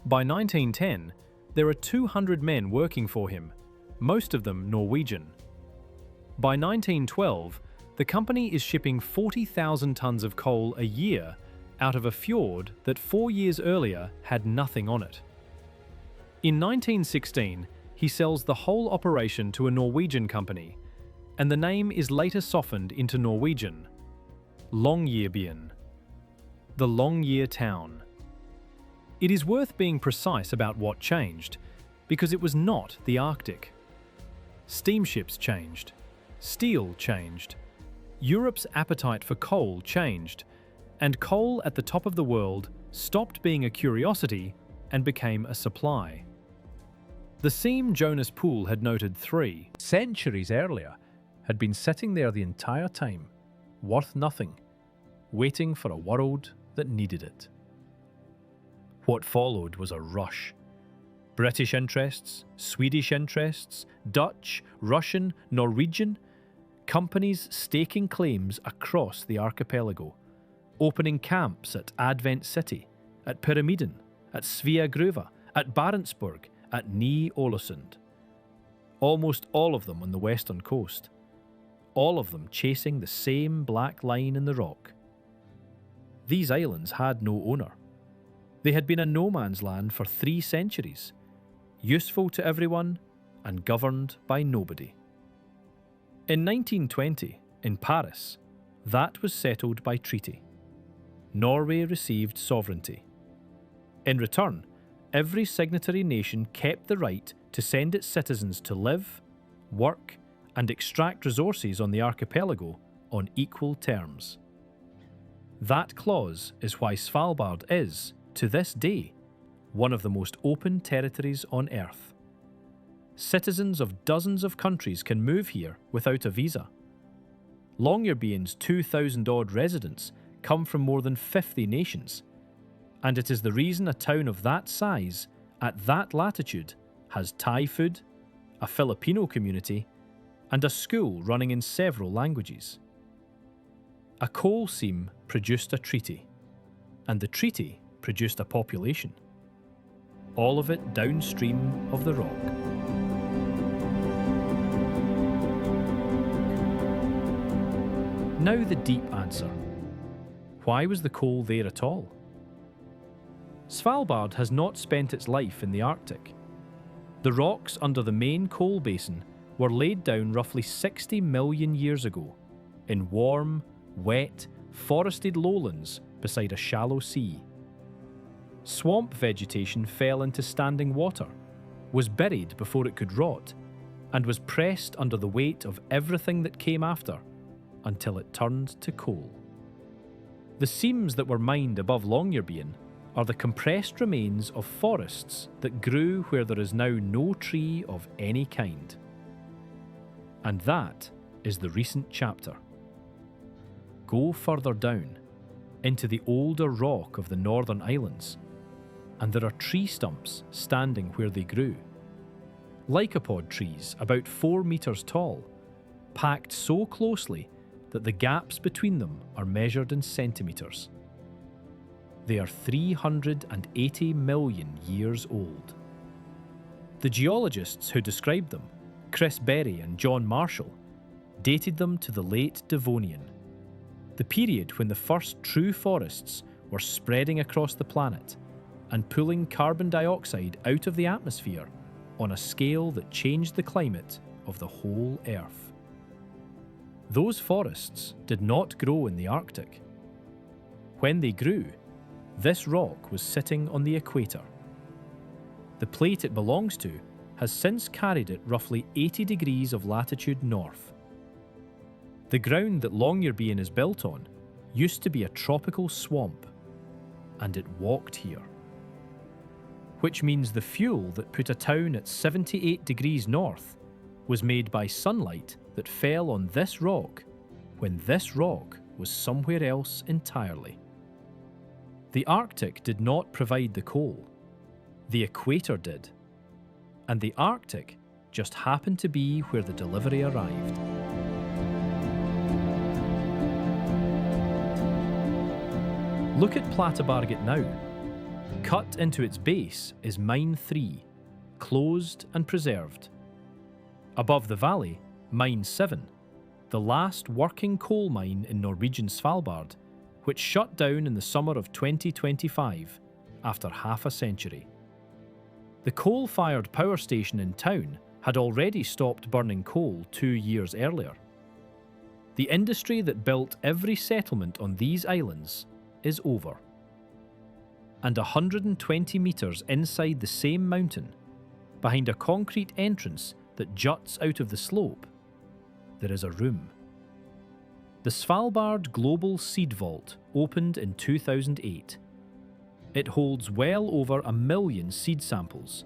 By 1910, there are 200 men working for him, most of them Norwegian. By 1912, the company is shipping 40,000 tons of coal a year out of a fjord that 4 years earlier had nothing on it. In 1916, he sells the whole operation to a Norwegian company, and the name is later softened into Norwegian, Longyearbyen, the Longyear town. It is worth being precise about what changed, because it was not the Arctic. Steamships changed, steel changed, Europe's appetite for coal changed, and coal at the top of the world stopped being a curiosity and became a supply. The seam Jonas Poole had noted 3 centuries earlier had been sitting there the entire time, worth nothing, waiting for a world that needed it. What followed was a rush. British interests, Swedish interests, Dutch, Russian, Norwegian, companies staking claims across the archipelago, opening camps at Advent City, at Pyramiden, at Sveagruva, at Barentsburg, at Ny-Ålesund. Almost all of them on the western coast. All of them chasing the same black line in the rock. These islands had no owner. They had been a no man's land for 3 centuries, useful to everyone and governed by nobody. In 1920, in Paris, that was settled by treaty. Norway received sovereignty. In return, every signatory nation kept the right to send its citizens to live, work, and extract resources on the archipelago on equal terms. That clause is why Svalbard is, to this day, one of the most open territories on Earth. Citizens of dozens of countries can move here without a visa. Longyearbyen's 2,000-odd residents come from more than 50 nations, and it is the reason a town of that size, at that latitude, has Thai food, a Filipino community, and a school running in several languages. A coal seam produced a treaty, and the treaty produced a population. All of it downstream of the rock. Now the deep answer. Why was the coal there at all? Svalbard has not spent its life in the Arctic. The rocks under the main coal basin were laid down roughly 60 million years ago, in warm, wet, forested lowlands beside a shallow sea. Swamp vegetation fell into standing water, was buried before it could rot, and was pressed under the weight of everything that came after, until it turned to coal. The seams that were mined above Longyearbyen are the compressed remains of forests that grew where there is now no tree of any kind. And that is the recent chapter. Go further down, into the older rock of the northern islands, and there are tree stumps standing where they grew. lycopod trees about 4 meters tall, packed so closely that the gaps between them are measured in centimeters. They are 380 million years old. The geologists who described them, Chris Berry and John Marshall, dated them to the late Devonian, the period when the first true forests were spreading across the planet and pulling carbon dioxide out of the atmosphere on a scale that changed the climate of the whole Earth. Those forests did not grow in the Arctic. When they grew, this rock was sitting on the equator. The plate it belongs to has since carried it roughly 80 degrees of latitude north. The ground that Longyearbyen is built on used to be a tropical swamp, and it walked here. Which means the fuel that put a town at 78 degrees north was made by sunlight that fell on this rock when this rock was somewhere else entirely. The Arctic did not provide the coal. The equator did. And the Arctic just happened to be where the delivery arrived. Look at Platebarget now. Cut into its base is Mine 3, closed and preserved. Above the valley, Mine 7, the last working coal mine in Norwegian Svalbard, which shut down in the summer of 2025 after half a century. The coal-fired power station in town had already stopped burning coal 2 years earlier. The industry that built every settlement on these islands is over. And 120 metres inside the same mountain, behind a concrete entrance that juts out of the slope, there is a room. The Svalbard Global Seed Vault opened in 2008. It holds well over 1 million seed samples,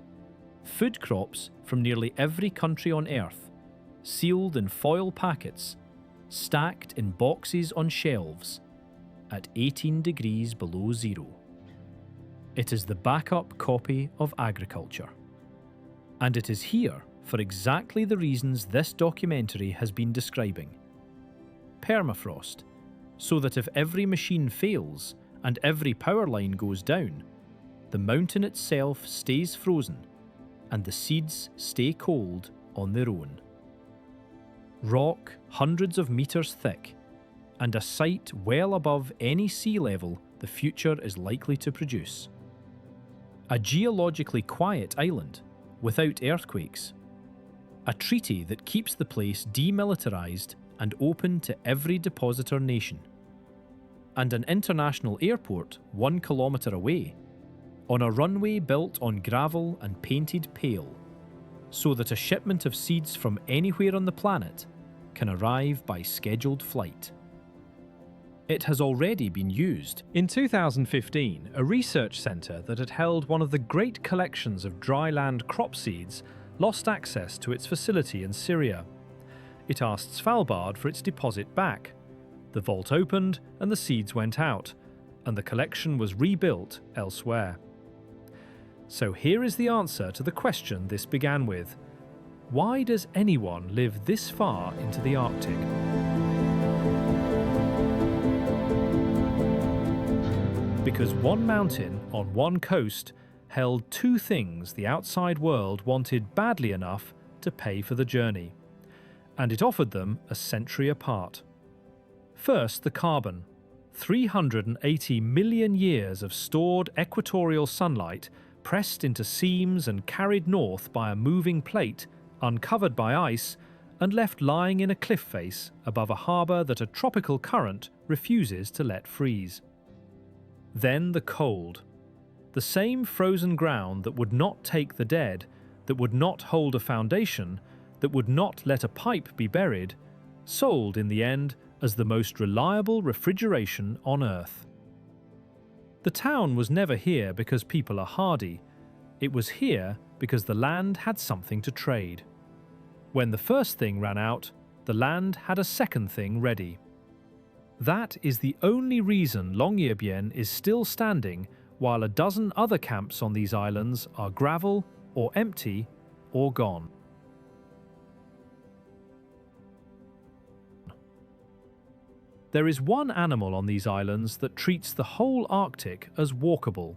food crops from nearly every country on Earth, sealed in foil packets, stacked in boxes on shelves, at 18 degrees below zero. It is the backup copy of agriculture. And it is here for exactly the reasons this documentary has been describing. Permafrost, so that if every machine fails and every power line goes down, the mountain itself stays frozen and the seeds stay cold on their own. Rock hundreds of meters thick, and a site well above any sea level the future is likely to produce. A geologically quiet island without earthquakes. A treaty that keeps the place demilitarized and open to every depositor nation. And an international airport 1 kilometre away, on a runway built on gravel and painted pale, so that a shipment of seeds from anywhere on the planet can arrive by scheduled flight. It has already been used. In 2015, a research centre that had held one of the great collections of dryland crop seeds lost access to its facility in Syria. It asked Svalbard for its deposit back. The vault opened and the seeds went out, and the collection was rebuilt elsewhere. So here is the answer to the question this began with. Why does anyone live this far into the Arctic? Because one mountain on one coast held two things the outside world wanted badly enough to pay for the journey, and it offered them a century apart. First, the carbon. 380 million years of stored equatorial sunlight pressed into seams and carried north by a moving plate, uncovered by ice, and left lying in a cliff face above a harbour that a tropical current refuses to let freeze. Then the cold. The same frozen ground that would not take the dead, that would not hold a foundation, that would not let a pipe be buried, sold in the end as the most reliable refrigeration on Earth. The town was never here because people are hardy. It was here because the land had something to trade. When the first thing ran out, the land had a second thing ready. That is the only reason Longyearbyen is still standing while a dozen other camps on these islands are gravel or empty or gone. There is one animal on these islands that treats the whole Arctic as walkable.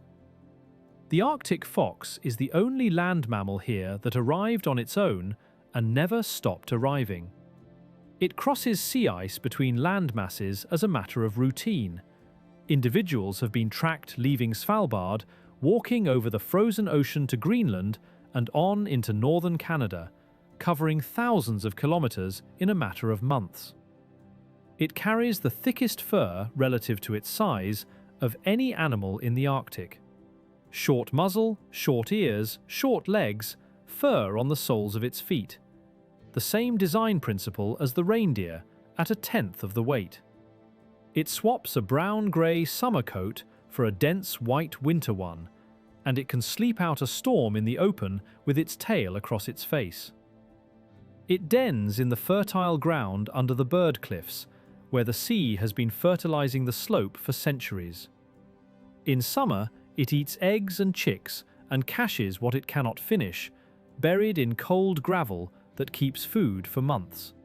The Arctic fox is the only land mammal here that arrived on its own and never stopped arriving. It crosses sea ice between land masses as a matter of routine. Individuals have been tracked leaving Svalbard, walking over the frozen ocean to Greenland and on into northern Canada, covering thousands of kilometers in a matter of months. It carries the thickest fur relative to its size of any animal in the Arctic. Short muzzle, short ears, short legs, fur on the soles of its feet. The same design principle as the reindeer, at a tenth of the weight. It swaps a brown-grey summer coat for a dense white winter one, and it can sleep out a storm in the open with its tail across its face. It dens in the fertile ground under the bird cliffs, where the sea has been fertilizing the slope for centuries. In summer, it eats eggs and chicks and caches what it cannot finish, buried in cold gravel that keeps food for months.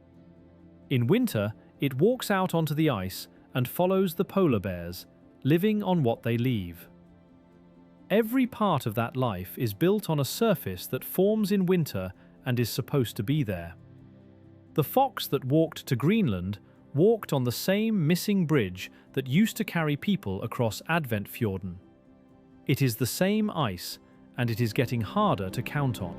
In winter, it walks out onto the ice and follows the polar bears, living on what they leave. Every part of that life is built on a surface that forms in winter and is supposed to be there. The fox that walked to Greenland walked on the same missing bridge that used to carry people across Fjorden. It is the same ice, and it is getting harder to count on.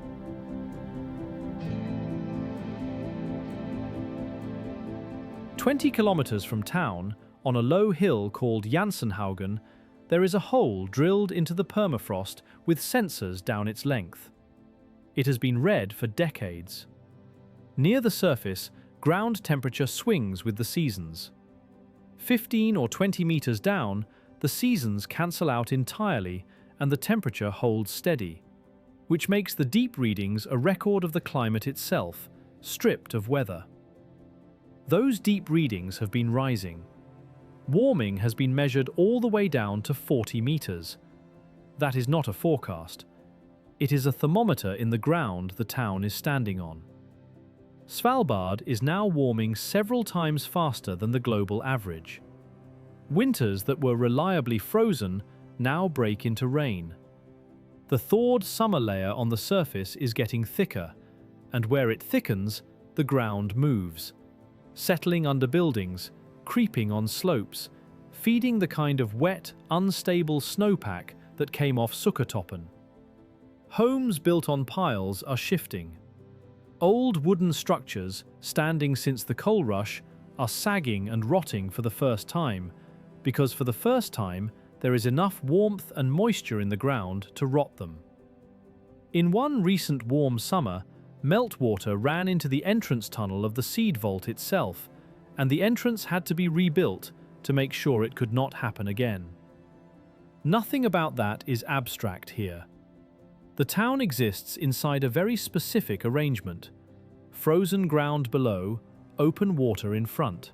"20 kilometers from town, on a low hill called Jansenhaugen, there is a hole drilled into the permafrost with sensors down its length. It has been red for decades. Near the surface, ground temperature swings with the seasons. 15 or 20 meters down, the seasons cancel out entirely and the temperature holds steady, which makes the deep readings a record of the climate itself, stripped of weather. Those deep readings have been rising. Warming has been measured all the way down to 40 meters. That is not a forecast. It is a thermometer in the ground the town is standing on. Svalbard is now warming several times faster than the global average. Winters that were reliably frozen now break into rain. The thawed summer layer on the surface is getting thicker, and where it thickens, the ground moves, settling under buildings, creeping on slopes, feeding the kind of wet, unstable snowpack that came off Sukkertoppen. Homes built on piles are shifting. Old wooden structures, standing since the coal rush, are sagging and rotting for the first time, because for the first time there is enough warmth and moisture in the ground to rot them. In one recent warm summer, meltwater ran into the entrance tunnel of the seed vault itself, and the entrance had to be rebuilt to make sure it could not happen again. Nothing about that is abstract here. The town exists inside a very specific arrangement: frozen ground below, open water in front.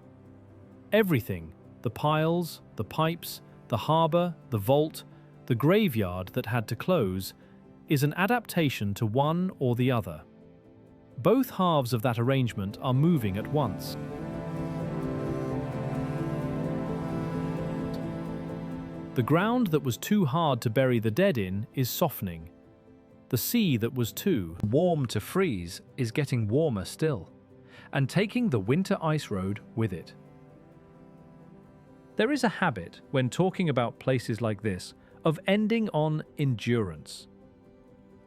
Everything, the piles, the pipes, the harbour, the vault, the graveyard that had to close, is an adaptation to one or the other. Both halves of that arrangement are moving at once. The ground that was too hard to bury the dead in is softening. The sea that was too warm to freeze is getting warmer still, and taking the winter ice road with it. There is a habit, when talking about places like this, of ending on endurance.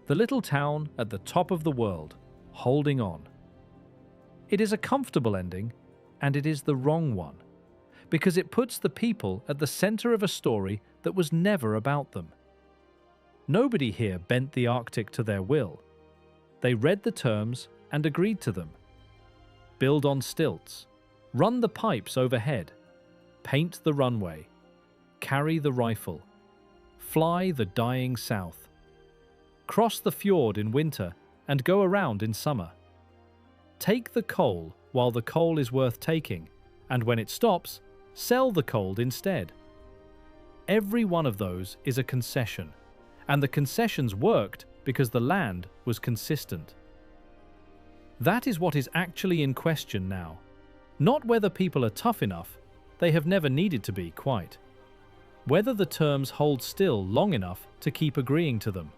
The little town at the top of the world, holding on. It is a comfortable ending, and it is the wrong one, because it puts the people at the center of a story that was never about them. Nobody here bent the Arctic to their will. They read the terms and agreed to them. Build on stilts, run the pipes overhead, paint the runway, carry the rifle, fly the dying south, cross the fjord in winter and go around in summer. Take the coal while the coal is worth taking, and when it stops, sell the coal instead. Every one of those is a concession, and the concessions worked because the land was consistent. That is what is actually in question now. Not whether people are tough enough, they have never needed to be quite. Whether the terms hold still long enough to keep agreeing to them.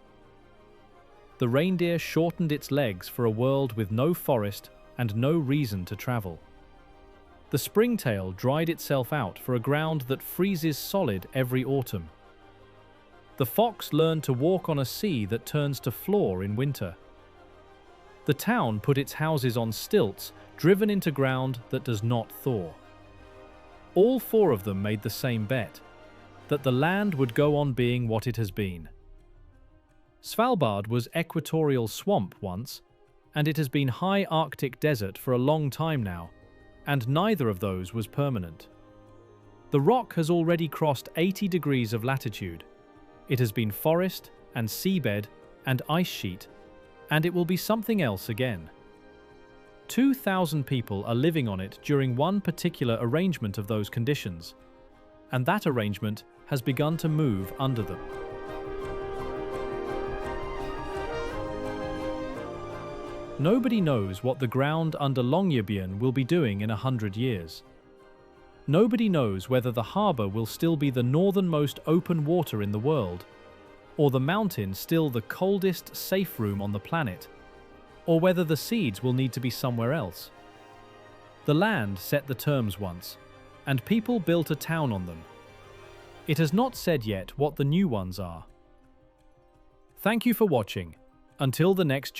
The reindeer shortened its legs for a world with no forest and no reason to travel. The springtail dried itself out for a ground that freezes solid every autumn. The fox learned to walk on a sea that turns to floor in winter. The town put its houses on stilts, driven into ground that does not thaw. All four of them made the same bet, that the land would go on being what it has been. Svalbard was equatorial swamp once, and it has been high Arctic desert for a long time now, and neither of those was permanent. The rock has already crossed 80 degrees of latitude. It has been forest and seabed and ice sheet, and it will be something else again. 2,000 people are living on it during one particular arrangement of those conditions, and that arrangement has begun to move under them. Nobody knows what the ground under Longyearbyen will be doing in 100 years. Nobody knows whether the harbour will still be the northernmost open water in the world, or the mountain still the coldest safe room on the planet, or whether the seeds will need to be somewhere else. The land set the terms once, and people built a town on them. It has not said yet what the new ones are. Thank you for watching. Until the next